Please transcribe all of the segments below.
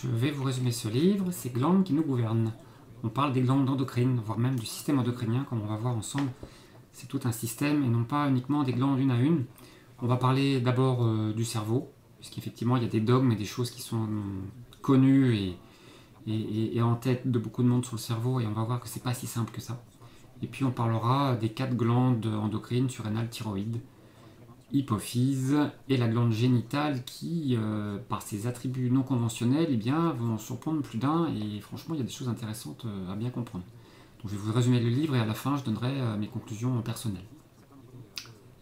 Je vais vous résumer ce livre, ces glandes qui nous gouvernent. On parle des glandes endocrines, voire même du système endocrinien, comme on va voir ensemble. C'est tout un système et non pas uniquement des glandes une à une. On va parler d'abord du cerveau, puisqu'effectivement il y a des dogmes et des choses qui sont connues et en tête de beaucoup de monde sur le cerveau, et on va voir que c'est pas si simple que ça. Et puis on parlera des 4 glandes endocrines, surrénales, thyroïde, hypophyse et la glande génitale qui, par ses attributs non conventionnels, eh bien, vont en surprendre plus d'un, et franchement il y a des choses intéressantes à bien comprendre. Donc je vais vous résumer le livre et à la fin je donnerai mes conclusions personnelles.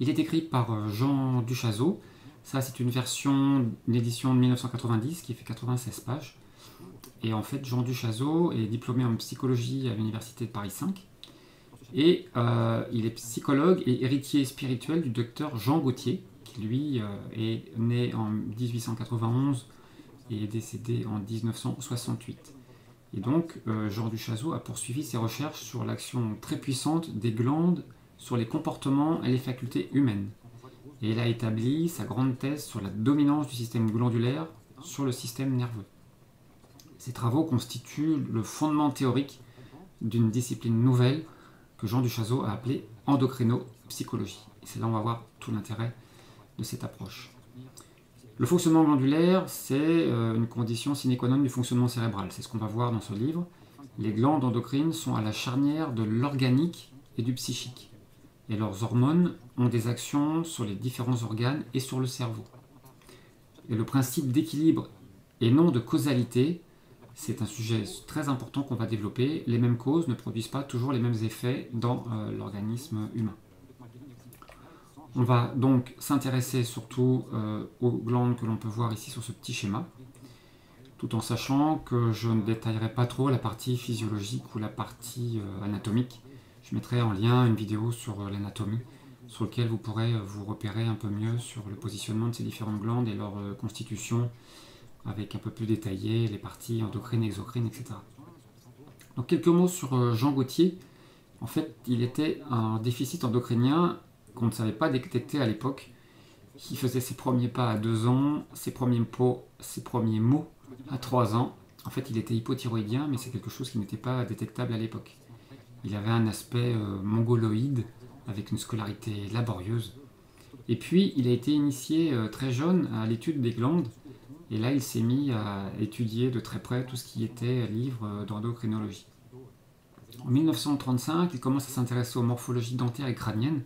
Il est écrit par Jean Duchazot. Ça c'est une édition de 1990 qui fait 96 pages. Et en fait Jean Duchazot est diplômé en psychologie à l'université de Paris 5. Et il est psychologue et héritier spirituel du docteur Jean Gauthier, qui lui est né en 1891 et est décédé en 1968. Et donc Jean Duchazot a poursuivi ses recherches sur l'action très puissante des glandes sur les comportements et les facultés humaines. Et il a établi sa grande thèse sur la dominance du système glandulaire sur le système nerveux. Ces travaux constituent le fondement théorique d'une discipline nouvelle que Jean Duchazot a appelée endocrinopsychologie. Et c'est là où on va voir tout l'intérêt de cette approche. Le fonctionnement glandulaire, c'est une condition sine qua non du fonctionnement cérébral. C'est ce qu'on va voir dans ce livre. Les glandes endocrines sont à la charnière de l'organique et du psychique. Et leurs hormones ont des actions sur les différents organes et sur le cerveau. Et le principe d'équilibre et non de causalité, c'est un sujet très important qu'on va développer. Les mêmes causes ne produisent pas toujours les mêmes effets dans l'organisme humain. On va donc s'intéresser surtout aux glandes que l'on peut voir ici sur ce petit schéma, tout en sachant que je ne détaillerai pas trop la partie physiologique ou la partie anatomique. Je mettrai en lien une vidéo sur l'anatomie, sur laquelle vous pourrez vous repérer un peu mieux sur le positionnement de ces différentes glandes et leur constitution, avec un peu plus détaillé les parties endocrines, exocrines, etc. Donc quelques mots sur Jean Gauthier. En fait, il était un déficit endocrinien qu'on ne savait pas détecter à l'époque, qui faisait ses premiers pas à 2 ans, ses premiers mots à 3 ans. En fait, il était hypothyroïdien, mais c'est quelque chose qui n'était pas détectable à l'époque. Il avait un aspect mongoloïde, avec une scolarité laborieuse. Et puis, il a été initié très jeune à l'étude des glandes, et là, il s'est mis à étudier de très près tout ce qui était livre d'endocrinologie. En 1935, il commence à s'intéresser aux morphologies dentaires et crâniennes,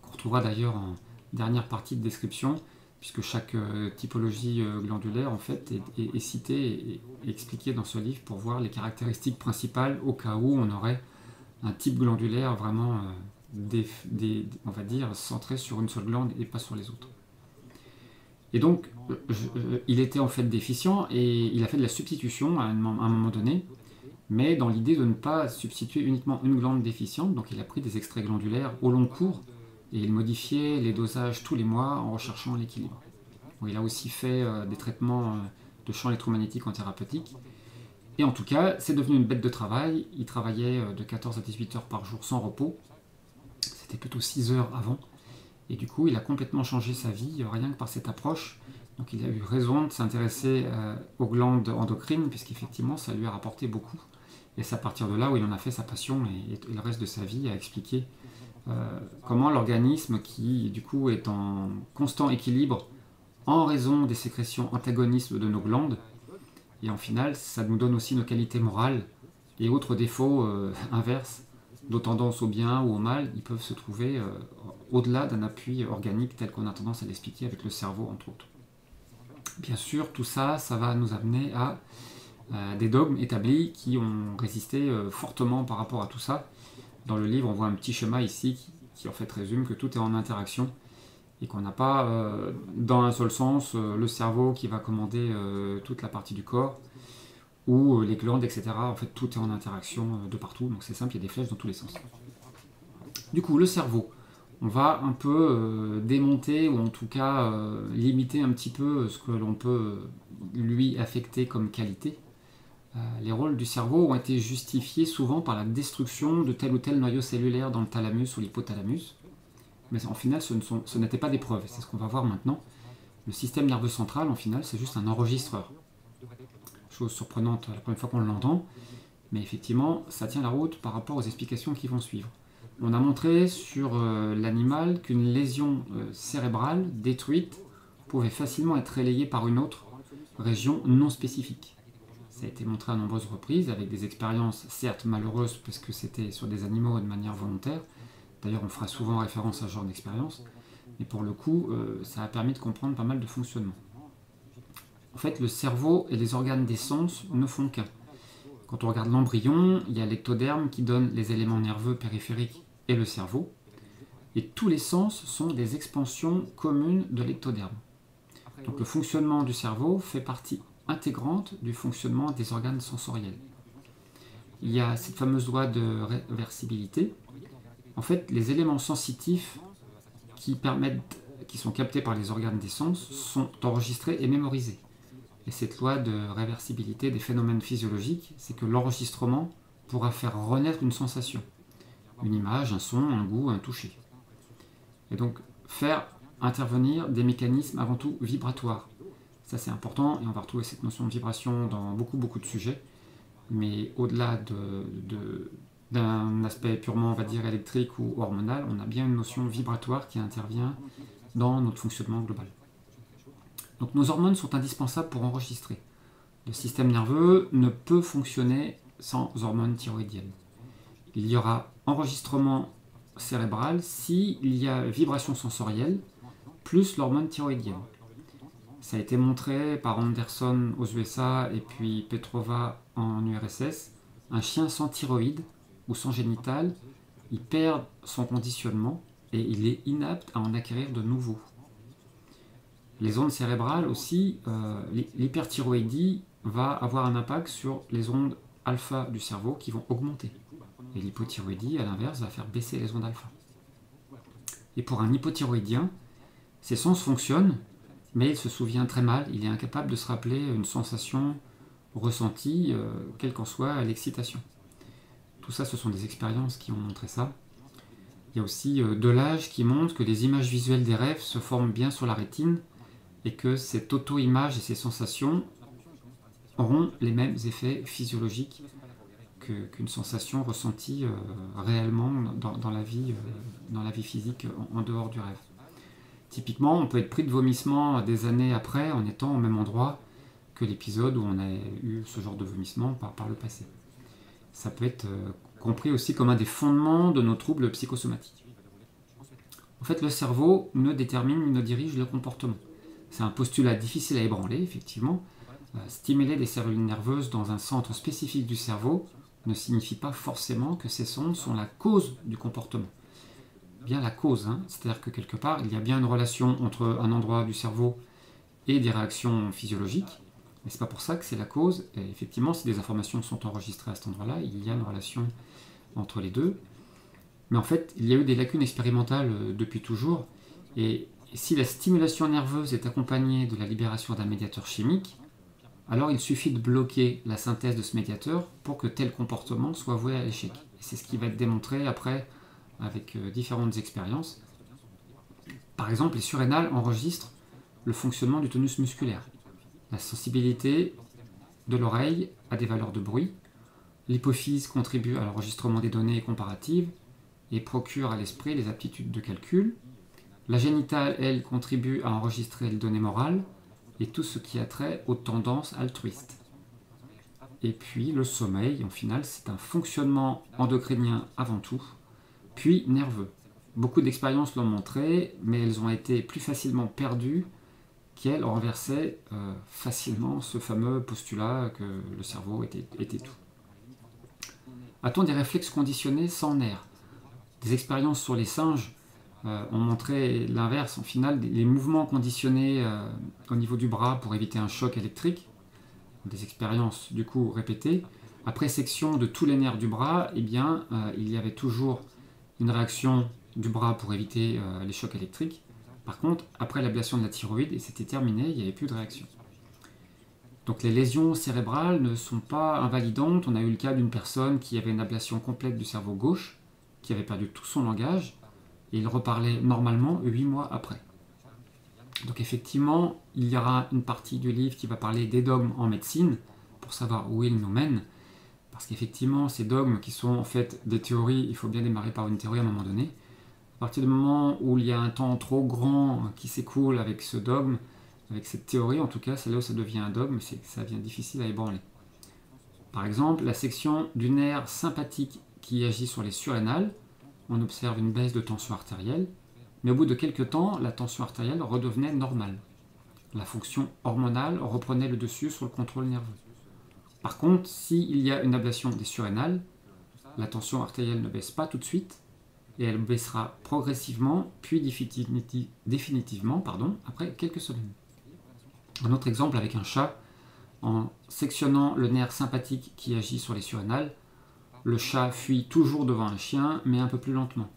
qu'on retrouvera d'ailleurs en dernière partie de description, puisque chaque typologie glandulaire en fait, est citée et expliquée dans ce livre pour voir les caractéristiques principales au cas où on aurait un type glandulaire vraiment, on va dire, centré sur une seule glande et pas sur les autres. Et donc, il était en fait déficient et il a fait de la substitution à un moment donné, mais dans l'idée de ne pas substituer uniquement une glande déficiente. Donc il a pris des extraits glandulaires au long cours et il modifiait les dosages tous les mois en recherchant l'équilibre. Bon, il a aussi fait des traitements de champs électromagnétiques en thérapeutique. Et en tout cas, c'est devenu une bête de travail. Il travaillait de 14 à 18 heures par jour sans repos. C'était plutôt 6 heures avant. Et du coup, il a complètement changé sa vie, rien que par cette approche. Donc il a eu raison de s'intéresser aux glandes endocrines, puisqu'effectivement, ça lui a rapporté beaucoup. Et c'est à partir de là où il en a fait sa passion et le reste de sa vie à expliquer comment l'organisme, qui du coup est en constant équilibre en raison des sécrétions antagonistes de nos glandes, et en final, ça nous donne aussi nos qualités morales et autres défauts inverses, nos tendances au bien ou au mal, ils peuvent se trouver au-delà d'un appui organique tel qu'on a tendance à l'expliquer avec le cerveau, entre autres. Bien sûr, tout ça, ça va nous amener à des dogmes établis qui ont résisté fortement par rapport à tout ça. Dans le livre, on voit un petit schéma ici qui en fait résume que tout est en interaction et qu'on n'a pas dans un seul sens le cerveau qui va commander toute la partie du corps ou les glandes, etc. En fait, tout est en interaction de partout, donc c'est simple, il y a des flèches dans tous les sens. Du coup, le cerveau, on va un peu démonter ou en tout cas limiter un petit peu ce que l'on peut lui affecter comme qualité. Les rôles du cerveau ont été justifiés souvent par la destruction de tel ou tel noyau cellulaire dans le thalamus ou l'hypothalamus. Mais en final, ce n'était pas des preuves, c'est ce qu'on va voir maintenant. Le système nerveux central, en final, c'est juste un enregistreur. chose surprenante la première fois qu'on l'entend, mais effectivement, ça tient la route par rapport aux explications qui vont suivre. On a montré sur l'animal qu'une lésion cérébrale détruite pouvait facilement être relayée par une autre région non spécifique. Ça a été montré à nombreuses reprises, avec des expériences certes malheureuses, parce que c'était sur des animaux de manière volontaire. D'ailleurs, on fera souvent référence à ce genre d'expérience. Mais pour le coup, ça a permis de comprendre pas mal de fonctionnements. En fait, le cerveau et les organes des sens ne font qu'un. Quand on regarde l'embryon, il y a l'ectoderme qui donne les éléments nerveux périphériques et le cerveau. Et tous les sens sont des expansions communes de l'ectoderme. Donc le fonctionnement du cerveau fait partie intégrante du fonctionnement des organes sensoriels. Il y a cette fameuse loi de réversibilité. En fait, les éléments sensitifs qui sont captés par les organes des sens sont enregistrés et mémorisés. Et cette loi de réversibilité des phénomènes physiologiques, c'est que l'enregistrement pourra faire renaître une sensation, une image, un son, un goût, un toucher. Et donc faire intervenir des mécanismes avant tout vibratoires. Ça c'est important et on va retrouver cette notion de vibration dans beaucoup de sujets, mais au-delà d'un aspect purement, on va dire, électrique ou hormonal, on a bien une notion vibratoire qui intervient dans notre fonctionnement global. Donc nos hormones sont indispensables pour enregistrer. Le système nerveux ne peut fonctionner sans hormones thyroïdiennes. Il y aura enregistrement cérébral s'il y a vibration sensorielle plus l'hormone thyroïdienne. Ça a été montré par Anderson aux USA et puis Petrova en URSS. Un chien sans thyroïde ou sans génital, il perd son conditionnement et il est inapte à en acquérir de nouveaux. Les ondes cérébrales aussi, l'hyperthyroïdie va avoir un impact sur les ondes alpha du cerveau qui vont augmenter. Et l'hypothyroïdie, à l'inverse, va faire baisser les ondes alpha. Et pour un hypothyroïdien, ses sens fonctionnent, mais il se souvient très mal, il est incapable de se rappeler une sensation ressentie, quelle qu'en soit l'excitation. Tout ça, ce sont des expériences qui ont montré ça. Il y a aussi Delage qui montre que les images visuelles des rêves se forment bien sur la rétine et que cette auto-image et ces sensations auront les mêmes effets physiologiques qu'une sensation ressentie réellement dans la vie physique en dehors du rêve. Typiquement, on peut être pris de vomissement des années après en étant au même endroit que l'épisode où on a eu ce genre de vomissement par le passé. Ça peut être compris aussi comme un des fondements de nos troubles psychosomatiques. En fait, le cerveau ne détermine ni ne dirige le comportement. C'est un postulat difficile à ébranler, effectivement. Stimuler des cellules nerveuses dans un centre spécifique du cerveau ne signifie pas forcément que ces sondes sont la cause du comportement. Bien la cause, c'est-à-dire que quelque part, il y a bien une relation entre un endroit du cerveau et des réactions physiologiques, mais c'est pas pour ça que c'est la cause. Et effectivement, si des informations sont enregistrées à cet endroit-là, il y a une relation entre les deux. Mais en fait, il y a eu des lacunes expérimentales depuis toujours, et si la stimulation nerveuse est accompagnée de la libération d'un médiateur chimique, alors il suffit de bloquer la synthèse de ce médiateur pour que tel comportement soit voué à l'échec. Et c'est ce qui va être démontré après avec différentes expériences. Par exemple, les surrénales enregistrent le fonctionnement du tonus musculaire, la sensibilité de l'oreille à des valeurs de bruit. L'hypophyse contribue à l'enregistrement des données comparatives et procure à l'esprit les aptitudes de calcul. La génitale, elle, contribue à enregistrer les données morales et tout ce qui a trait aux tendances altruistes. Et puis le sommeil, en final, c'est un fonctionnement endocrinien avant tout, puis nerveux. Beaucoup d'expériences l'ont montré, mais elles ont été plus facilement perdues qu'elles renversaient facilement ce fameux postulat que le cerveau était tout. A-t-on des réflexes conditionnés sans nerfs? Des expériences sur les singes ont montré l'inverse. En final, les mouvements conditionnés au niveau du bras pour éviter un choc électrique, des expériences du coup répétées, après section de tous les nerfs du bras, il y avait toujours une réaction du bras pour éviter les chocs électriques. Par contre, après l'ablation de la thyroïde, et c'était terminé, il n'y avait plus de réaction. Donc les lésions cérébrales ne sont pas invalidantes. On a eu le cas d'une personne qui avait une ablation complète du cerveau gauche, qui avait perdu tout son langage, et il reparlait normalement 8 mois après. Donc effectivement, il y aura une partie du livre qui va parler des dogmes en médecine, pour savoir où il nous mène, parce qu'effectivement, ces dogmes qui sont en fait des théories, il faut bien démarrer par une théorie à un moment donné. À partir du moment où il y a un temps trop grand qui s'écoule avec ce dogme, avec cette théorie en tout cas, c'est là où ça devient un dogme, c'est que ça devient difficile à ébranler. Par exemple, la section du nerf sympathique qui agit sur les surrénales, on observe une baisse de tension artérielle, mais au bout de quelques temps, la tension artérielle redevenait normale. La fonction hormonale reprenait le dessus sur le contrôle nerveux. Par contre, s'il y a une ablation des surrénales, la tension artérielle ne baisse pas tout de suite, et elle baissera progressivement, puis définitivement, après quelques semaines. Un autre exemple avec un chat, en sectionnant le nerf sympathique qui agit sur les surrénales, le chat fuit toujours devant un chien, mais un peu plus lentement.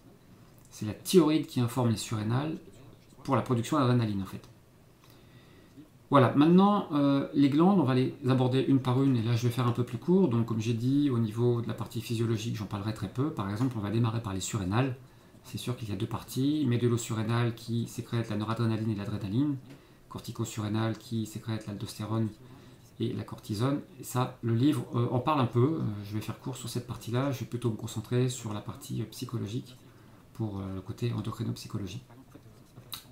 C'est la thyroïde qui informe les surrénales pour la production d'adrénaline en fait. Voilà, maintenant les glandes, on va les aborder une par une, et là je vais faire un peu plus court. Donc comme j'ai dit, au niveau de la partie physiologique, j'en parlerai très peu. Par exemple, on va démarrer par les surrénales. C'est sûr qu'il y a deux parties, médulo-surrénale qui sécrète la noradrénaline et l'adrénaline, cortico-surrénale qui sécrète l'aldostérone et la cortisone. Et ça, le livre en parle un peu. Je vais faire court sur cette partie-là. Je vais plutôt me concentrer sur la partie psychologique pour le côté endocrinopsychologie.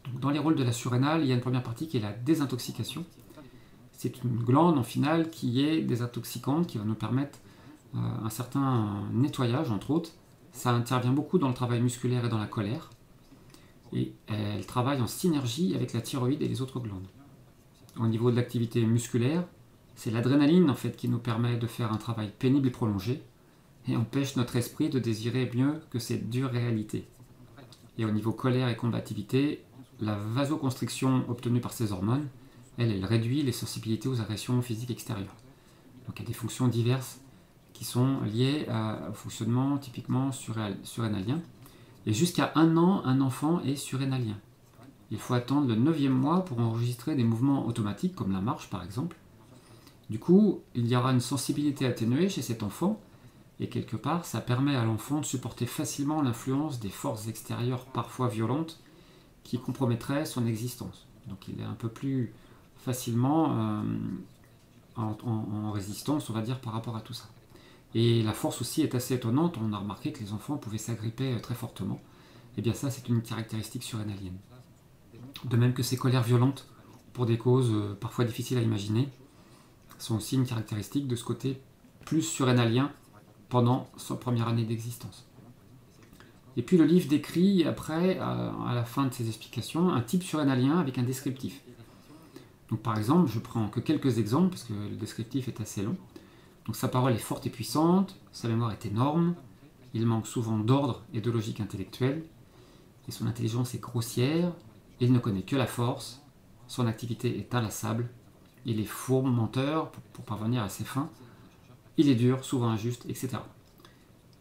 Donc, dans les rôles de la surrénale, il y a une première partie qui est la désintoxication. C'est une glande en finale qui est désintoxicante, qui va nous permettre un certain nettoyage, entre autres. Ça intervient beaucoup dans le travail musculaire et dans la colère. Et elle travaille en synergie avec la thyroïde et les autres glandes. Au niveau de l'activité musculaire, c'est l'adrénaline en fait qui nous permet de faire un travail pénible et prolongé et empêche notre esprit de désirer mieux que cette dure réalité. Et au niveau colère et combativité, la vasoconstriction obtenue par ces hormones, elle réduit les sensibilités aux agressions physiques extérieures. Donc il y a des fonctions diverses qui sont liées au fonctionnement typiquement surrénalien. Et jusqu'à 1 an, un enfant est surrénalien. Il faut attendre le 9e mois pour enregistrer des mouvements automatiques, comme la marche par exemple. Du coup, il y aura une sensibilité atténuée chez cet enfant, et quelque part, ça permet à l'enfant de supporter facilement l'influence des forces extérieures parfois violentes qui compromettraient son existence. Donc il est un peu plus facilement en résistance, on va dire, par rapport à tout ça. Et la force aussi est assez étonnante, on a remarqué que les enfants pouvaient s'agripper très fortement. Et bien ça, c'est une caractéristique surrénalienne. De même que ces colères violentes, pour des causes parfois difficiles à imaginer, sont aussi une caractéristique de ce côté plus surrénalien pendant sa première année d'existence. Et puis le livre décrit après, à la fin de ses explications, un type surrénalien avec un descriptif. Donc par exemple, je prends que quelques exemples, parce que le descriptif est assez long. Donc sa parole est forte et puissante, sa mémoire est énorme, il manque souvent d'ordre et de logique intellectuelle, et son intelligence est grossière, il ne connaît que la force, son activité est inlassable, il est fourbe, menteur, pour parvenir à ses fins, il est dur, souvent injuste, etc.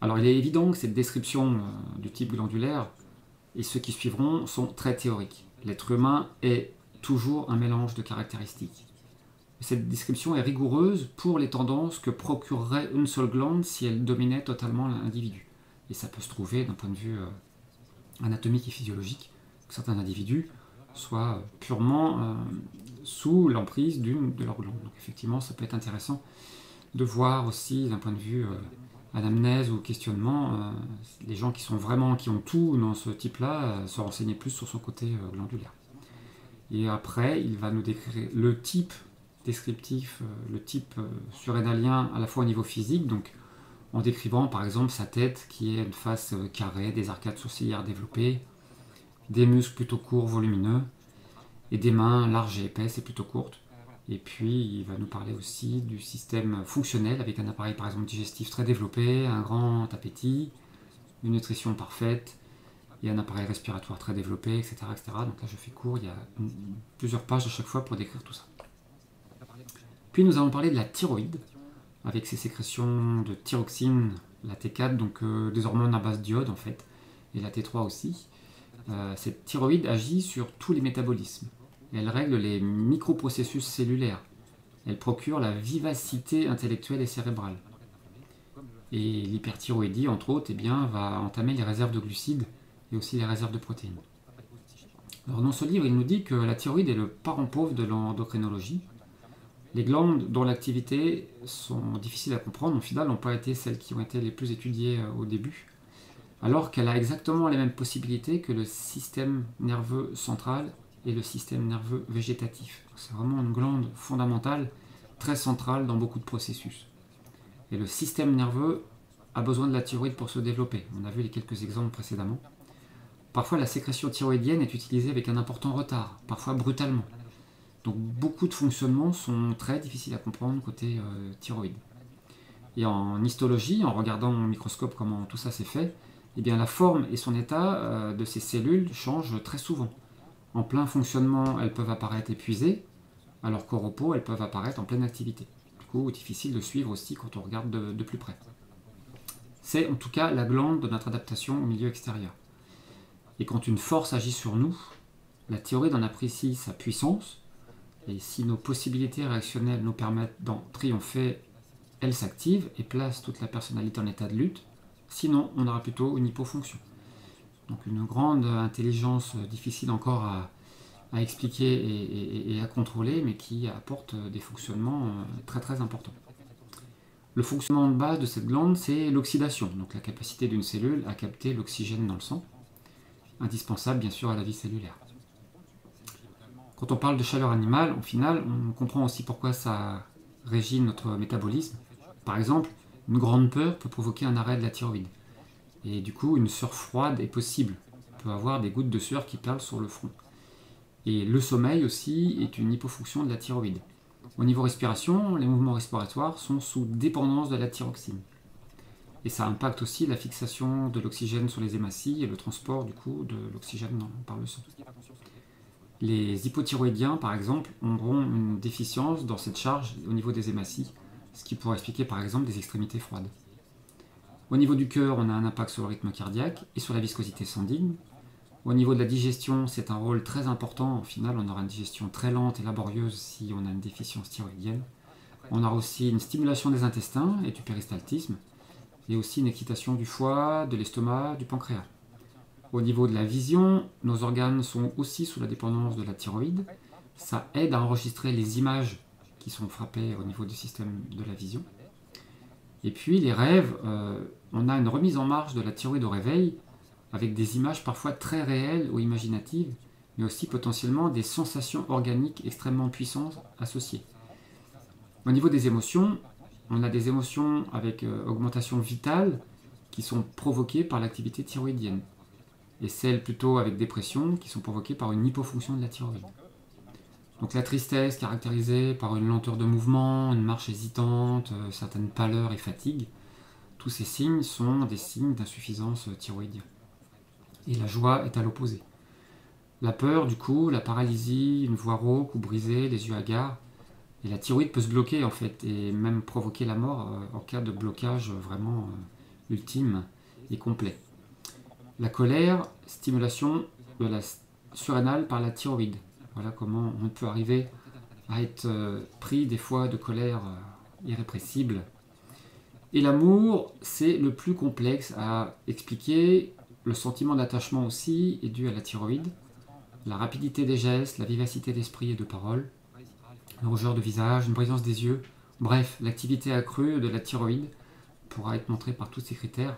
Alors il est évident que cette description du type glandulaire et ceux qui suivront sont très théoriques. L'être humain est toujours un mélange de caractéristiques. Cette description est rigoureuse pour les tendances que procurerait une seule glande si elle dominait totalement l'individu. Et ça peut se trouver d'un point de vue anatomique et physiologique, que certains individus soient purement sous l'emprise d'une de leurs glandes. Donc effectivement, ça peut être intéressant de voir aussi d'un point de vue anamnèse ou questionnement, les gens qui ont tout dans ce type-là, se renseigner plus sur son côté glandulaire. Et après, il va nous décrire le type descriptif, le type surrénalien à la fois au niveau physique, donc en décrivant par exemple sa tête qui est une face carrée, des arcades sourcilières développées, des muscles plutôt courts, volumineux, et des mains larges et épaisses et plutôt courtes. Et puis il va nous parler aussi du système fonctionnel avec un appareil par exemple digestif très développé, un grand appétit, une nutrition parfaite, et un appareil respiratoire très développé, etc., etc. Donc là je fais court, il y a plusieurs pages à chaque fois pour décrire tout ça. Puis nous allons parler de la thyroïde, avec ses sécrétions de thyroxine, la T4, donc des hormones à base d'iode en fait, et la T3 aussi. Cette thyroïde agit sur tous les métabolismes. Elle règle les microprocessus cellulaires. Elle procure la vivacité intellectuelle et cérébrale. Et l'hyperthyroïdie, entre autres, va entamer les réserves de glucides et aussi les réserves de protéines. Alors dans ce livre, il nous dit que la thyroïde est le parent pauvre de l'endocrinologie. Les glandes dont l'activité sont difficiles à comprendre, au final, n'ont pas été celles qui ont été les plus étudiées au début, alors qu'elle a exactement les mêmes possibilités que le système nerveux central et le système nerveux végétatif. C'est vraiment une glande fondamentale, très centrale dans beaucoup de processus. Et le système nerveux a besoin de la thyroïde pour se développer. On a vu les quelques exemples précédemment. Parfois, la sécrétion thyroïdienne est utilisée avec un important retard, parfois brutalement. Donc beaucoup de fonctionnements sont très difficiles à comprendre côté thyroïde. Et en histologie, en regardant au microscope comment tout ça s'est fait, eh bien la forme et son état de ces cellules changent très souvent. En plein fonctionnement, elles peuvent apparaître épuisées, alors qu'au repos, elles peuvent apparaître en pleine activité. Du coup, difficile de suivre aussi quand on regarde de plus près. C'est en tout cas la glande de notre adaptation au milieu extérieur. Et quand une force agit sur nous, la thyroïde en apprécie sa puissance, et si nos possibilités réactionnelles nous permettent d'en triompher, elle s'active et place toute la personnalité en état de lutte. Sinon, on aura plutôt une hypofonction. Donc une grande intelligence difficile encore à expliquer et à contrôler, mais qui apporte des fonctionnements très très importants. Le fonctionnement de base de cette glande, c'est l'oxydation, donc la capacité d'une cellule à capter l'oxygène dans le sang, indispensable bien sûr à la vie cellulaire. Quand on parle de chaleur animale, au final, on comprend aussi pourquoi ça régit notre métabolisme. Par exemple, une grande peur peut provoquer un arrêt de la thyroïde. Et du coup, une sueur froide est possible. On peut avoir des gouttes de sueur qui perlent sur le front. Et le sommeil aussi est une hypofonction de la thyroïde. Au niveau respiration, les mouvements respiratoires sont sous dépendance de la thyroxine. Et ça impacte aussi la fixation de l'oxygène sur les hématies et le transport du coup de l'oxygène par le sang. Les hypothyroïdiens, par exemple, auront une déficience dans cette charge au niveau des hématies, ce qui pourrait expliquer par exemple des extrémités froides. Au niveau du cœur, on a un impact sur le rythme cardiaque et sur la viscosité sanguine. Au niveau de la digestion, c'est un rôle très important. Au final, on aura une digestion très lente et laborieuse si on a une déficience thyroïdienne. On aura aussi une stimulation des intestins et du péristaltisme, et aussi une excitation du foie, de l'estomac, du pancréas. Au niveau de la vision, nos organes sont aussi sous la dépendance de la thyroïde. Ça aide à enregistrer les images qui sont frappées au niveau du système de la vision. Et puis les rêves, on a une remise en marche de la thyroïde au réveil, avec des images parfois très réelles ou imaginatives, mais aussi potentiellement des sensations organiques extrêmement puissantes associées. Au niveau des émotions, on a des émotions avec augmentation vitale qui sont provoquées par l'activité thyroïdienne, et celles plutôt avec dépression qui sont provoquées par une hypofonction de la thyroïde. Donc la tristesse caractérisée par une lenteur de mouvement, une marche hésitante, certaines pâleurs et fatigue, tous ces signes sont des signes d'insuffisance thyroïdienne. Et la joie est à l'opposé. La peur, du coup, la paralysie, une voix rauque ou brisée, les yeux hagards, et la thyroïde peut se bloquer en fait, et même provoquer la mort en cas de blocage vraiment ultime et complet. La colère, stimulation de la surrénale par la thyroïde. Voilà comment on peut arriver à être pris des fois de colère irrépressible. Et l'amour, c'est le plus complexe à expliquer. Le sentiment d'attachement aussi est dû à la thyroïde. La rapidité des gestes, la vivacité d'esprit et de parole, une rougeur de visage, une brillance des yeux. Bref, l'activité accrue de la thyroïde pourra être montrée par tous ces critères.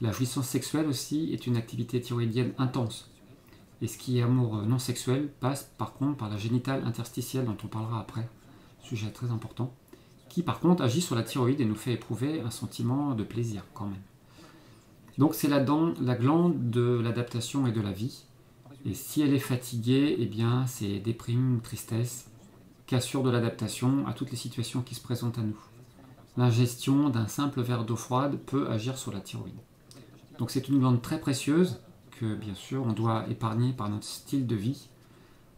La jouissance sexuelle aussi est une activité thyroïdienne intense. Et ce qui est amour non sexuel passe par contre par la génitale interstitielle dont on parlera après, sujet très important, qui par contre agit sur la thyroïde et nous fait éprouver un sentiment de plaisir quand même. Donc c'est la glande de l'adaptation et de la vie. Et si elle est fatiguée, eh bien c'est déprime, tristesse, cassure de l'adaptation à toutes les situations qui se présentent à nous. L'ingestion d'un simple verre d'eau froide peut agir sur la thyroïde. Donc c'est une glande très précieuse que bien sûr on doit épargner par notre style de vie.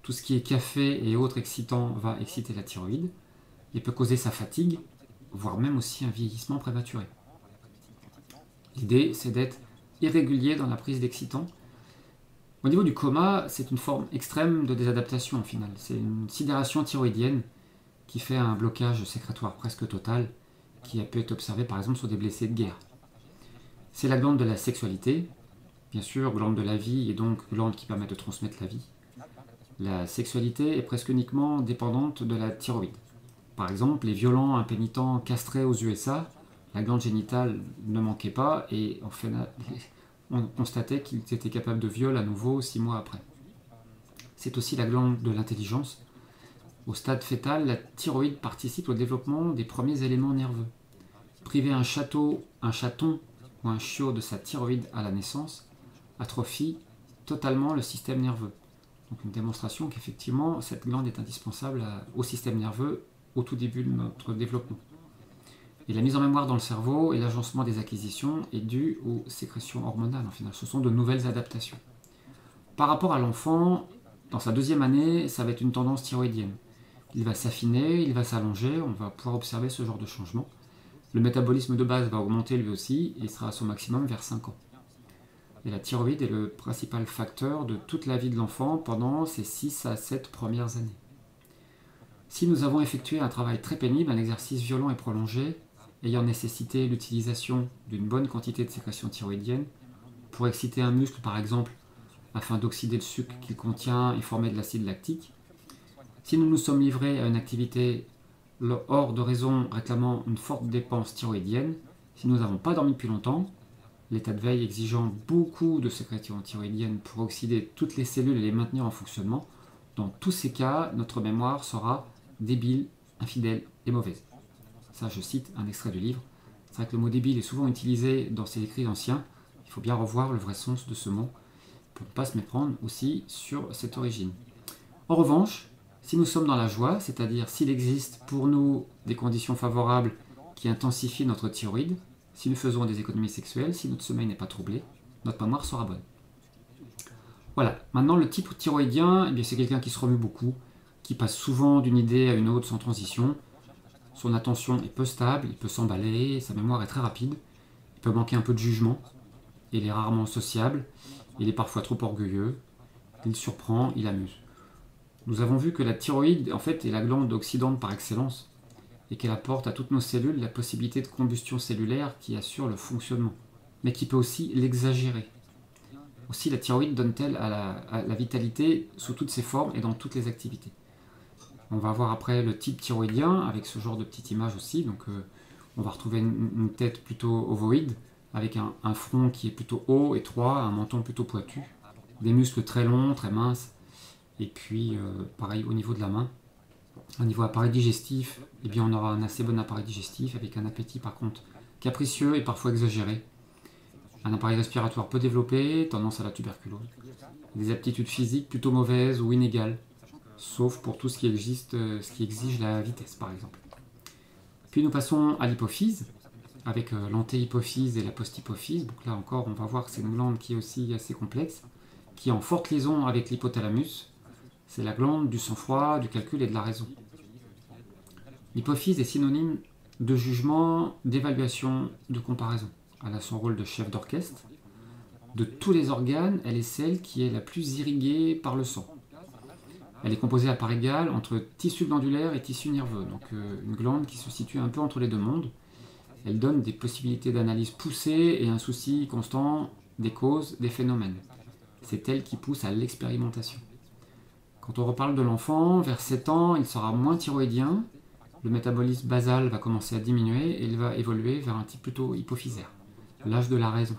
Tout ce qui est café et autres excitants va exciter la thyroïde et peut causer sa fatigue, voire même aussi un vieillissement prématuré. L'idée, c'est d'être irrégulier dans la prise d'excitants. Au niveau du coma, c'est une forme extrême de désadaptation au final. C'est une sidération thyroïdienne qui fait un blocage sécrétoire presque total, qui a pu être observé par exemple sur des blessés de guerre. C'est la glande de la sexualité, bien sûr, glande de la vie et donc glande qui permet de transmettre la vie. La sexualité est presque uniquement dépendante de la thyroïde. Par exemple, les violents impénitents castrés aux USA, la glande génitale ne manquait pas et en fait, on constatait qu'ils étaient capables de viol à nouveau 6 mois après. C'est aussi la glande de l'intelligence. Au stade fœtal, la thyroïde participe au développement des premiers éléments nerveux. Priver un chaton ou un chiot de sa thyroïde à la naissance atrophie totalement le système nerveux. Donc une démonstration qu'effectivement cette glande est indispensable au système nerveux au tout début de notre développement. Et la mise en mémoire dans le cerveau et l'agencement des acquisitions est due aux sécrétions hormonales en final. Ce sont de nouvelles adaptations. Par rapport à l'enfant, dans sa deuxième année, ça va être une tendance thyroïdienne. Il va s'affiner, il va s'allonger, on va pouvoir observer ce genre de changement. Le métabolisme de base va augmenter lui aussi et sera à son maximum vers 5 ans. Et la thyroïde est le principal facteur de toute la vie de l'enfant pendant ces 6 à 7 premières années. Si nous avons effectué un travail très pénible, un exercice violent et prolongé, ayant nécessité l'utilisation d'une bonne quantité de sécrétion thyroïdienne, pour exciter un muscle par exemple, afin d'oxyder le sucre qu'il contient et former de l'acide lactique, si nous nous sommes livrés à une activité hors de raison réclamant une forte dépense thyroïdienne, si nous n'avons pas dormi depuis longtemps, l'état de veille exigeant beaucoup de sécrétion thyroïdienne pour oxyder toutes les cellules et les maintenir en fonctionnement, dans tous ces cas, notre mémoire sera débile, infidèle et mauvaise. Ça, je cite un extrait du livre. C'est vrai que le mot débile est souvent utilisé dans ces écrits anciens. Il faut bien revoir le vrai sens de ce mot pour ne pas se méprendre aussi sur cette origine. En revanche, si nous sommes dans la joie, c'est-à-dire s'il existe pour nous des conditions favorables qui intensifient notre thyroïde, si nous faisons des économies sexuelles, si notre sommeil n'est pas troublé, notre mémoire sera bonne. Voilà, maintenant le type thyroïdien, c'est quelqu'un qui se remue beaucoup, qui passe souvent d'une idée à une autre sans transition. Son attention est peu stable, il peut s'emballer, sa mémoire est très rapide, il peut manquer un peu de jugement, il est rarement sociable, il est parfois trop orgueilleux, il surprend, il amuse. Nous avons vu que la thyroïde, en fait, est la glande oxydante par excellence, et qu'elle apporte à toutes nos cellules la possibilité de combustion cellulaire qui assure le fonctionnement, mais qui peut aussi l'exagérer. Aussi, la thyroïde donne-t-elle à la vitalité sous toutes ses formes et dans toutes les activités. On va voir après le type thyroïdien, avec ce genre de petite image aussi. Donc, on va retrouver une tête plutôt ovoïde, avec un front qui est plutôt haut, étroit, un menton plutôt pointu, des muscles très longs, très minces, et puis pareil au niveau de la main. Au niveau appareil digestif, eh bien, on aura un assez bon appareil digestif, avec un appétit par contre capricieux et parfois exagéré. Un appareil respiratoire peu développé, tendance à la tuberculose. Des aptitudes physiques plutôt mauvaises ou inégales, sauf pour tout ce qui exige la vitesse par exemple. Puis nous passons à l'hypophyse, avec l'antéhypophyse et la posthypophyse. Donc là encore, on va voir que c'est une glande qui est aussi assez complexe, qui est en forte liaison avec l'hypothalamus. C'est la glande du sang-froid, du calcul et de la raison. L'hypophyse est synonyme de jugement, d'évaluation, de comparaison. Elle a son rôle de chef d'orchestre. De tous les organes, elle est celle qui est la plus irriguée par le sang. Elle est composée à part égale entre tissu glandulaire et tissu nerveux, donc une glande qui se situe un peu entre les deux mondes. Elle donne des possibilités d'analyse poussées et un souci constant des causes, des phénomènes. C'est elle qui pousse à l'expérimentation. Quand on reparle de l'enfant, vers 7 ans, il sera moins thyroïdien, le métabolisme basal va commencer à diminuer et il va évoluer vers un type plutôt hypophysaire, l'âge de la raison.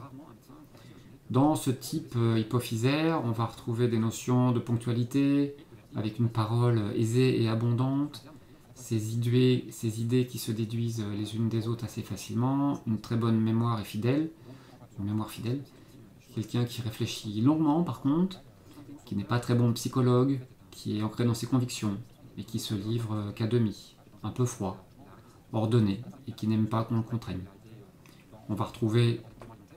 Dans ce type hypophysaire, on va retrouver des notions de ponctualité, avec une parole aisée et abondante, ces idées qui se déduisent les unes des autres assez facilement, une très bonne mémoire et fidèle, une mémoire fidèle, quelqu'un qui réfléchit longuement par contre, qui n'est pas très bon psychologue, qui est ancré dans ses convictions et qui se livre qu'à demi, un peu froid, ordonné et qui n'aime pas qu'on le contraigne. On va retrouver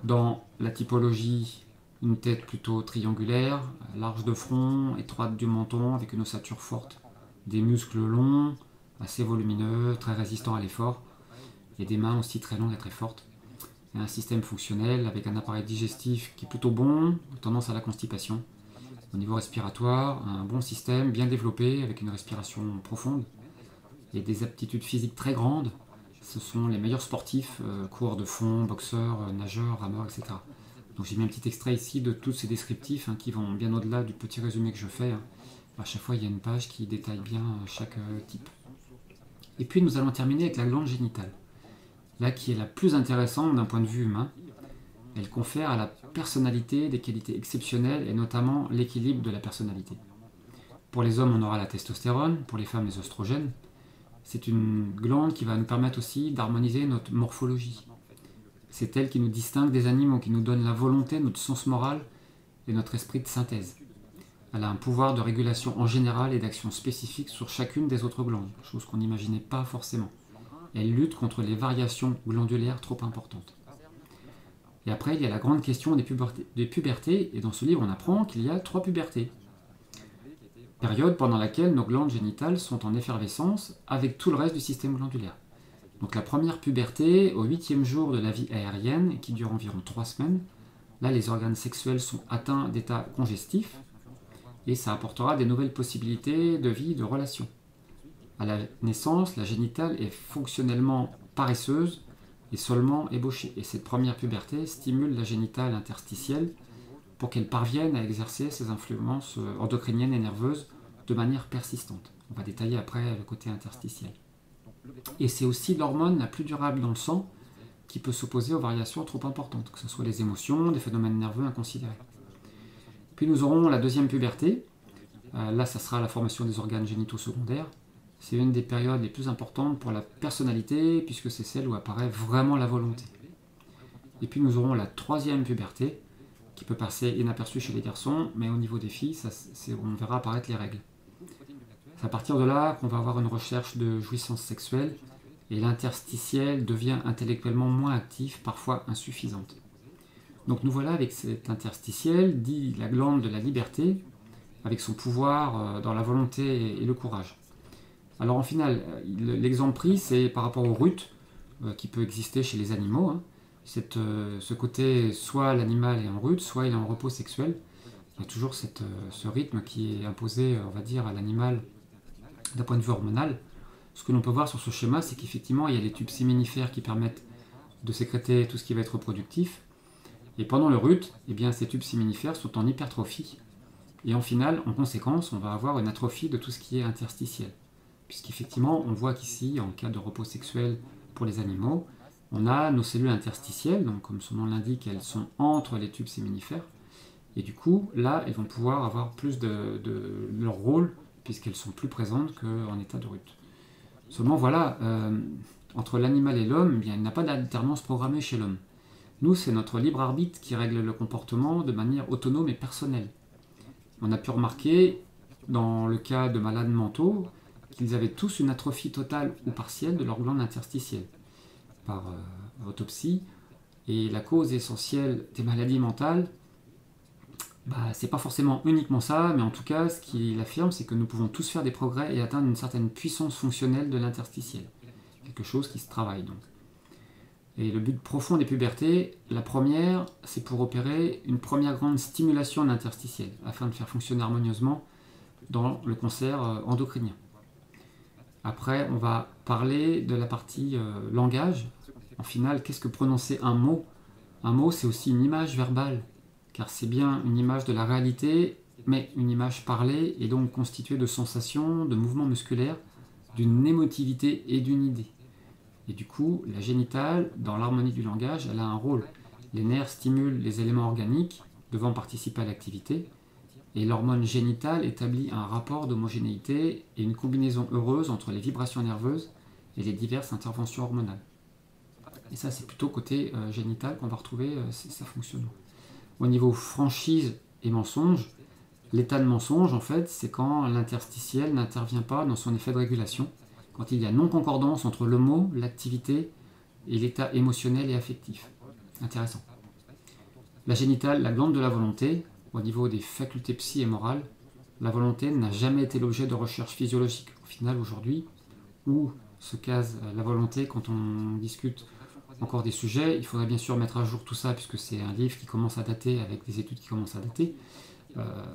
dans la typologie une tête plutôt triangulaire, large de front, étroite du menton, avec une ossature forte, des muscles longs, assez volumineux, très résistants à l'effort, et des mains aussi très longues et très fortes. Et un système fonctionnel avec un appareil digestif qui est plutôt bon, tendance à la constipation. Au niveau respiratoire, un bon système bien développé avec une respiration profonde et des aptitudes physiques très grandes. Ce sont les meilleurs sportifs, coureurs de fond, boxeurs, nageurs, rameurs, etc. Donc j'ai mis un petit extrait ici de tous ces descriptifs qui vont bien au-delà du petit résumé que je fais. À chaque fois, il y a une page qui détaille bien chaque type. Et puis nous allons terminer avec la glande génitale, là qui est la plus intéressante d'un point de vue humain. Elle confère à la personnalité des qualités exceptionnelles et notamment l'équilibre de la personnalité. Pour les hommes, on aura la testostérone, pour les femmes, les oestrogènes. C'est une glande qui va nous permettre aussi d'harmoniser notre morphologie. C'est elle qui nous distingue des animaux, qui nous donne la volonté, notre sens moral et notre esprit de synthèse. Elle a un pouvoir de régulation en général et d'action spécifique sur chacune des autres glandes, chose qu'on n'imaginait pas forcément. Elle lutte contre les variations glandulaires trop importantes. Et après, il y a la grande question des pubertés, et dans ce livre, on apprend qu'il y a 3 pubertés. Période pendant laquelle nos glandes génitales sont en effervescence avec tout le reste du système glandulaire. Donc la première puberté, au 8e jour de la vie aérienne, qui dure environ 3 semaines, là les organes sexuels sont atteints d'état congestif, et ça apportera des nouvelles possibilités de vie, de relations. À la naissance, la génitale est fonctionnellement paresseuse et seulement ébauchée. Et cette première puberté stimule la génitale interstitielle pour qu'elle parvienne à exercer ses influences endocriniennes et nerveuses de manière persistante. On va détailler après le côté interstitiel. Et c'est aussi l'hormone la plus durable dans le sang qui peut s'opposer aux variations trop importantes, que ce soit les émotions, des phénomènes nerveux inconsidérés. Puis nous aurons la deuxième puberté. Là, ça sera la formation des organes génitaux secondaires. C'est une des périodes les plus importantes pour la personnalité, puisque c'est celle où apparaît vraiment la volonté. Et puis nous aurons la troisième puberté, qui peut passer inaperçue chez les garçons, mais au niveau des filles, on verra apparaître les règles. C'est à partir de là qu'on va avoir une recherche de jouissance sexuelle, et l'interstitiel devient intellectuellement moins actif, parfois insuffisante. Donc nous voilà avec cet interstitiel, dit la glande de la liberté, avec son pouvoir dans la volonté et le courage. Alors en final, l'exemple pris, c'est par rapport au rut, qui peut exister chez les animaux. Ce côté, soit l'animal est en rut, soit il est en repos sexuel. Il y a toujours ce rythme qui est imposé, on va dire, à l'animal d'un point de vue hormonal. Ce que l'on peut voir sur ce schéma, c'est qu'effectivement, il y a les tubes séminifères qui permettent de sécréter tout ce qui va être reproductif. Et pendant le rut, eh bien, ces tubes séminifères sont en hypertrophie. Et en final, en conséquence, on va avoir une atrophie de tout ce qui est interstitiel. Puisqu'effectivement, on voit qu'ici, en cas de repos sexuel pour les animaux, on a nos cellules interstitielles, donc comme son nom l'indique, elles sont entre les tubes séminifères. Et du coup, là, elles vont pouvoir avoir plus de leur rôle, puisqu'elles sont plus présentes qu'en état de rut. Seulement, voilà, entre l'animal et l'homme, eh bien, il n'y a pas d'alternance programmée chez l'homme. Nous, c'est notre libre arbitre qui règle le comportement de manière autonome et personnelle. On a pu remarquer, dans le cas de malades mentaux, qu'ils avaient tous une atrophie totale ou partielle de leur glande interstitielle par autopsie. Et la cause essentielle des maladies mentales, c'est pas forcément uniquement ça, mais en tout cas, ce qu'il affirme, c'est que nous pouvons tous faire des progrès et atteindre une certaine puissance fonctionnelle de l'interstitiel. Quelque chose qui se travaille donc. Et le but profond des pubertés, la première, c'est pour opérer une première grande stimulation de l'interstitiel, afin de faire fonctionner harmonieusement dans le concert endocrinien. Après, on va parler de la partie langage. En final, qu'est-ce que prononcer un mot? Un mot, c'est aussi une image verbale, car c'est bien une image de la réalité, mais une image parlée, et donc constituée de sensations, de mouvements musculaires, d'une émotivité et d'une idée. Et du coup, la génitale, dans l'harmonie du langage, elle a un rôle. Les nerfs stimulent les éléments organiques devant participer à l'activité, et l'hormone génitale établit un rapport d'homogénéité et une combinaison heureuse entre les vibrations nerveuses et les diverses interventions hormonales. Et ça, c'est plutôt côté génital qu'on va retrouver ça fonctionne. Au niveau franchise et mensonge, l'état de mensonge, en fait, c'est quand l'interstitiel n'intervient pas dans son effet de régulation, quand il y a non-concordance entre le mot, l'activité et l'état émotionnel et affectif. Intéressant. La génitale, la glande de la volonté, au niveau des facultés psy et morales, la volonté n'a jamais été l'objet de recherche physiologique. Au final, aujourd'hui, où se case la volonté quand on discute encore des sujets, il faudrait bien sûr mettre à jour tout ça, puisque c'est un livre qui commence à dater, avec des études qui commencent à dater,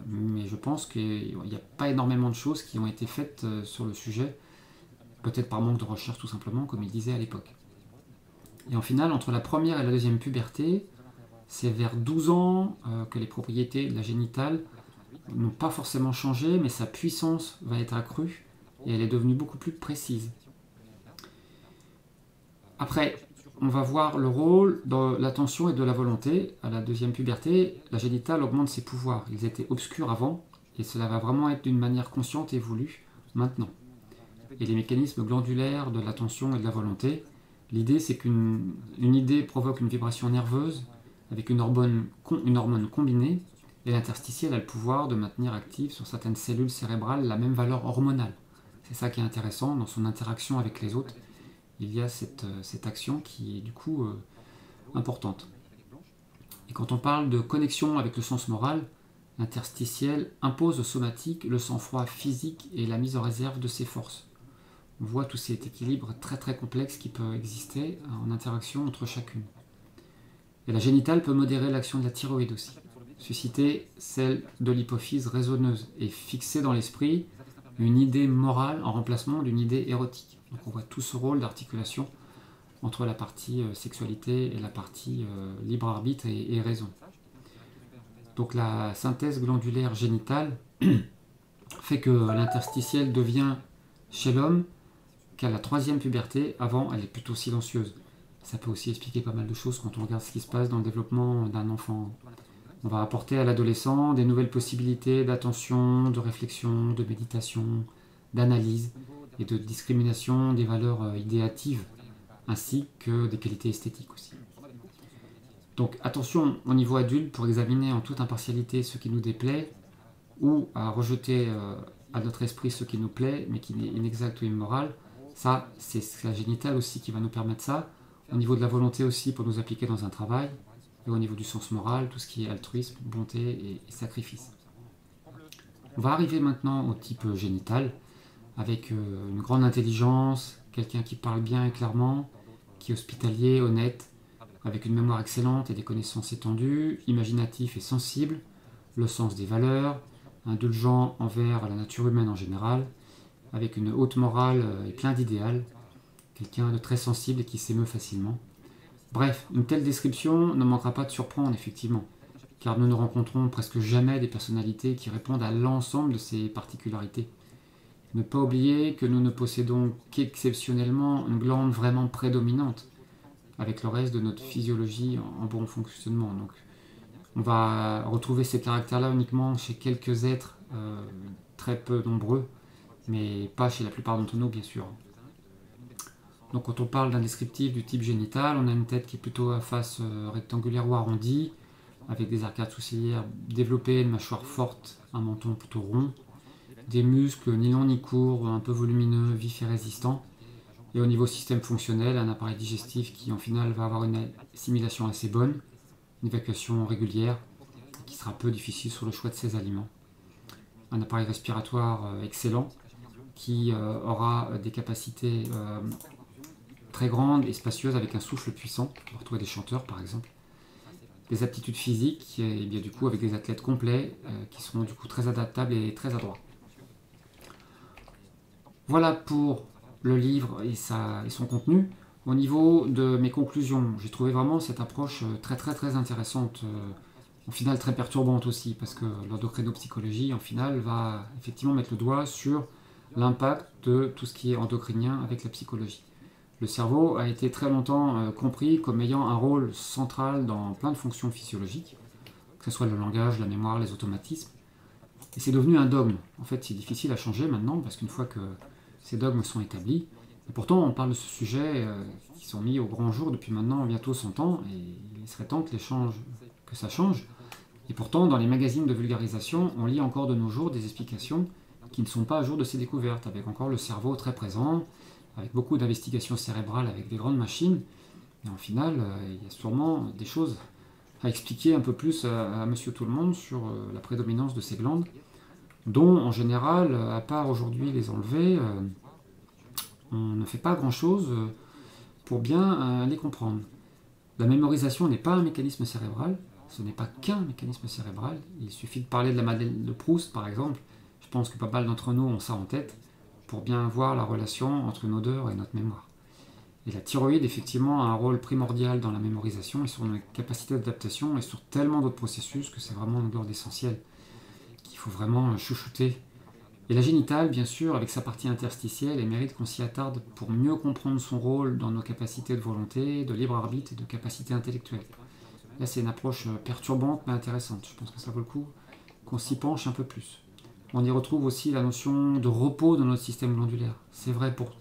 mais je pense qu'il n'y a pas énormément de choses qui ont été faites sur le sujet, peut-être par manque de recherche tout simplement, comme il disait à l'époque. Et en final, entre la première et la deuxième puberté, c'est vers 12 ans que les propriétés de la génitale n'ont pas forcément changé, mais sa puissance va être accrue et elle est devenue beaucoup plus précise. Après, on va voir le rôle de l'attention et de la volonté. À la deuxième puberté, la génitale augmente ses pouvoirs. Ils étaient obscurs avant, et cela va vraiment être d'une manière consciente et voulue maintenant. Et les mécanismes glandulaires de l'attention et de la volonté, l'idée c'est qu'une idée provoque une vibration nerveuse avec une hormone combinée, et l'interstitiel a le pouvoir de maintenir active sur certaines cellules cérébrales la même valeur hormonale. C'est ça qui est intéressant dans son interaction avec les autres. Il y a cette action qui est du coup importante. Et quand on parle de connexion avec le sens moral, l'interstitiel impose au somatique le sang-froid physique et la mise en réserve de ses forces. On voit tout cet équilibre très très complexe qui peut exister en interaction entre chacune. Et la génitale peut modérer l'action de la thyroïde aussi, susciter celle de l'hypophyse raisonneuse et fixer dans l'esprit une idée morale en remplacement d'une idée érotique. Donc on voit tout ce rôle d'articulation entre la partie sexualité et la partie libre arbitre et raison. Donc la synthèse glandulaire génitale fait que l'interstitiel devient chez l'homme qu'à la troisième puberté. Avant, elle est plutôt silencieuse. Ça peut aussi expliquer pas mal de choses quand on regarde ce qui se passe dans le développement d'un enfant. On va apporter à l'adolescent des nouvelles possibilités d'attention, de réflexion, de méditation, d'analyse et de discrimination des valeurs idéatives, ainsi que des qualités esthétiques aussi. Donc attention au niveau adulte pour examiner en toute impartialité ce qui nous déplaît, ou à rejeter à notre esprit ce qui nous plaît, mais qui est inexact ou immoral. Ça, c'est la génitale aussi qui va nous permettre ça. Au niveau de la volonté aussi, pour nous appliquer dans un travail. Et au niveau du sens moral, tout ce qui est altruisme, bonté et sacrifice. On va arriver maintenant au type génital, avec une grande intelligence, quelqu'un qui parle bien et clairement, qui est hospitalier, honnête, avec une mémoire excellente et des connaissances étendues, imaginatif et sensible, le sens des valeurs, indulgent envers la nature humaine en général, avec une haute morale et plein d'idéal, quelqu'un de très sensible et qui s'émeut facilement. Bref, une telle description ne manquera pas de surprendre effectivement, car nous ne rencontrons presque jamais des personnalités qui répondent à l'ensemble de ces particularités. Ne pas oublier que nous ne possédons qu'exceptionnellement une glande vraiment prédominante, avec le reste de notre physiologie en bon fonctionnement. Donc, on va retrouver ces caractères-là uniquement chez quelques êtres très peu nombreux, mais pas chez la plupart d'entre nous, bien sûr. Donc quand on parle d'un descriptif du type génital, on a une tête qui est plutôt à face rectangulaire ou arrondie, avec des arcades sourcilières développées, une mâchoire forte, un menton plutôt rond, des muscles ni longs ni courts, un peu volumineux, vifs et résistants. Et au niveau système fonctionnel, un appareil digestif qui en final va avoir une assimilation assez bonne, une évacuation régulière, qui sera peu difficile sur le choix de ses aliments. Un appareil respiratoire excellent, qui aura des capacités très grandes et spacieuses avec un souffle puissant. On va retrouver des chanteurs par exemple. Des aptitudes physiques, et bien du coup avec des athlètes complets qui seront du coup très adaptables et très adroits. Voilà pour le livre et son contenu. Au niveau de mes conclusions, j'ai trouvé vraiment cette approche très intéressante, en final très perturbante aussi, parce que l'endocrinopsychologie en final va effectivement mettre le doigt sur l'impact de tout ce qui est endocrinien avec la psychologie. Le cerveau a été très longtemps compris comme ayant un rôle central dans plein de fonctions physiologiques, que ce soit le langage, la mémoire, les automatismes. Et c'est devenu un dogme. En fait, c'est difficile à changer maintenant, parce qu'une fois que ces dogmes sont établis, et pourtant on parle de ce sujet qui sont mis au grand jour depuis maintenant bientôt 100 ans, et il serait temps que ça change. Et pourtant, dans les magazines de vulgarisation, on lit encore de nos jours des explications qui ne sont pas à jour de ces découvertes, avec encore le cerveau très présent, avec beaucoup d'investigations cérébrales avec des grandes machines. Et en final, il y a sûrement des choses à expliquer un peu plus à monsieur tout le monde sur la prédominance de ces glandes, dont en général, à part aujourd'hui les enlever, on ne fait pas grand-chose pour bien les comprendre. La mémorisation n'est pas un mécanisme cérébral, ce n'est pas qu'un mécanisme cérébral. Il suffit de parler de la Madeleine de Proust, par exemple. Je pense que pas mal d'entre nous ont ça en tête, pour bien voir la relation entre une odeur et notre mémoire. Et la thyroïde, effectivement, a un rôle primordial dans la mémorisation et sur nos capacités d'adaptation et sur tellement d'autres processus que c'est vraiment une glande essentielle qu'il faut vraiment chouchouter Et la génitale, bien sûr, avec sa partie interstitielle, elle mérite qu'on s'y attarde pour mieux comprendre son rôle dans nos capacités de volonté, de libre arbitre et de capacité intellectuelle. Là, c'est une approche perturbante mais intéressante. Je pense que ça vaut le coup qu'on s'y penche un peu plus. On y retrouve aussi la notion de repos dans notre système glandulaire. C'est vrai pour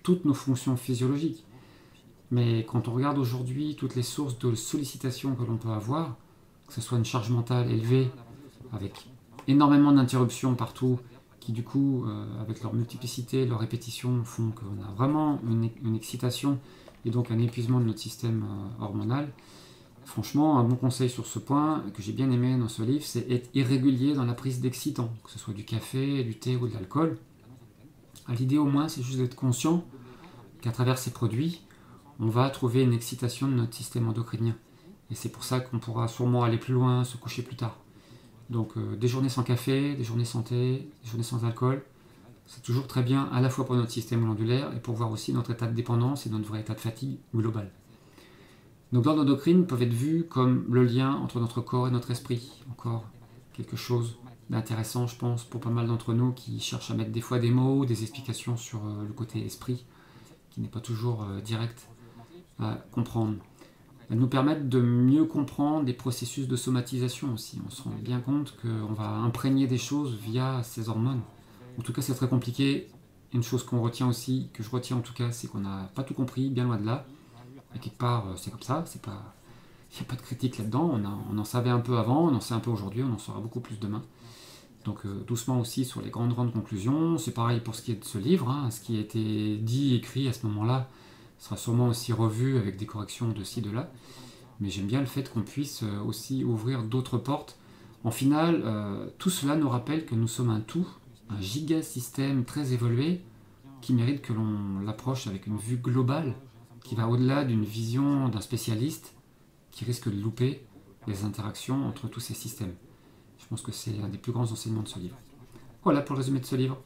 toutes nos fonctions physiologiques. Mais quand on regarde aujourd'hui toutes les sources de sollicitation que l'on peut avoir, que ce soit une charge mentale élevée, avec énormément d'interruptions partout, qui du coup, avec leur multiplicité, leur répétition, font qu'on a vraiment une excitation et donc un épuisement de notre système hormonal. Franchement, un bon conseil sur ce point, que j'ai bien aimé dans ce livre, c'est être irrégulier dans la prise d'excitants, que ce soit du café, du thé ou de l'alcool. L'idée au moins, c'est juste d'être conscient qu'à travers ces produits, on va trouver une excitation de notre système endocrinien. Et c'est pour ça qu'on pourra sûrement aller plus loin, se coucher plus tard. Donc des journées sans café, des journées sans thé, des journées sans alcool, c'est toujours très bien à la fois pour notre système glandulaire et pour voir aussi notre état de dépendance et notre vrai état de fatigue global. Nos glandes endocrines peuvent être vues comme le lien entre notre corps et notre esprit. Encore quelque chose d'intéressant, je pense, pour pas mal d'entre nous qui cherchent à mettre des fois des mots, des explications sur le côté esprit, qui n'est pas toujours direct à comprendre. Elles nous permettent de mieux comprendre des processus de somatisation aussi. On se rend bien compte qu'on va imprégner des choses via ces hormones. En tout cas, c'est très compliqué. Une chose qu'on retient aussi, que je retiens en tout cas, c'est qu'on n'a pas tout compris, bien loin de là. Et quelque part, c'est comme ça, il n'y a pas de critique là-dedans. On en savait un peu avant, on en sait un peu aujourd'hui, on en saura beaucoup plus demain. Donc doucement aussi sur les grandes conclusions. C'est pareil pour ce qui est de ce livre. Hein. Ce qui a été dit, écrit à ce moment-là, sera sûrement aussi revu avec des corrections de ci, de là. Mais j'aime bien le fait qu'on puisse aussi ouvrir d'autres portes. En final, tout cela nous rappelle que nous sommes un tout, un gigasystème très évolué, qui mérite que l'on l'approche avec une vue globale, qui va au-delà d'une vision d'un spécialiste, qui risque de louper les interactions entre tous ces systèmes. Je pense que c'est un des plus grands enseignements de ce livre. Voilà pour le résumé de ce livre.